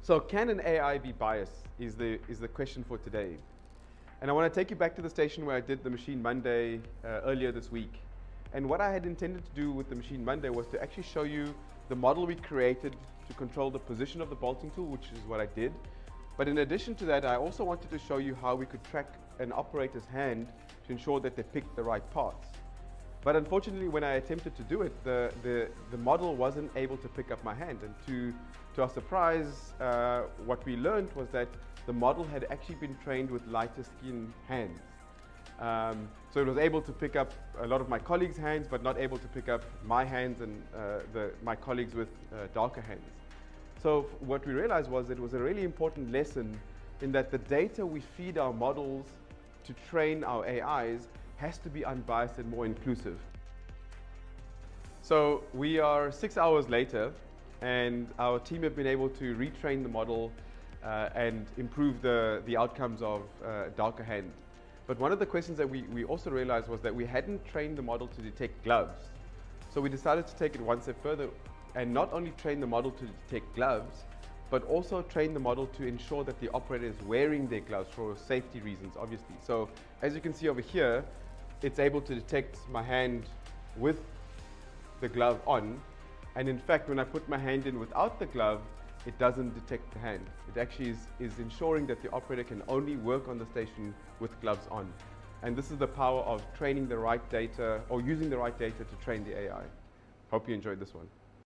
So can an AI be biased is the question for today. And I want to take you back to the station where I did the Machine Monday earlier this week. And what I had intended to do with the Machine Monday was to actually show you the model we created to control the position of the bolting tool, which is what I did. But in addition to that, I also wanted to show you how we could track an operator's hand to ensure that they picked the right parts. But unfortunately, when I attempted to do it, the model wasn't able to pick up my hand. And to our surprise, what we learned was that the model had actually been trained with lighter skin hands. So it was able to pick up a lot of my colleagues' hands, but not able to pick up my hands and my colleagues with darker hands. So what we realized was it was a really important lesson in that the data we feed our models to train our AIs has to be unbiased and more inclusive. So we are 6 hours later, and our team have been able to retrain the model and improve the outcomes of darker hand. But one of the questions that we also realized was that we hadn't trained the model to detect gloves. So we decided to take it one step further and not only train the model to detect gloves, but also train the model to ensure that the operator is wearing their gloves for safety reasons, obviously. So as you can see over here, it's able to detect my hand with the glove on. And in fact, when I put my hand in without the glove, it doesn't detect the hand. It actually is ensuring that the operator can only work on the station with gloves on. And this is the power of training the right data or using the right data to train the AI. Hope you enjoyed this one.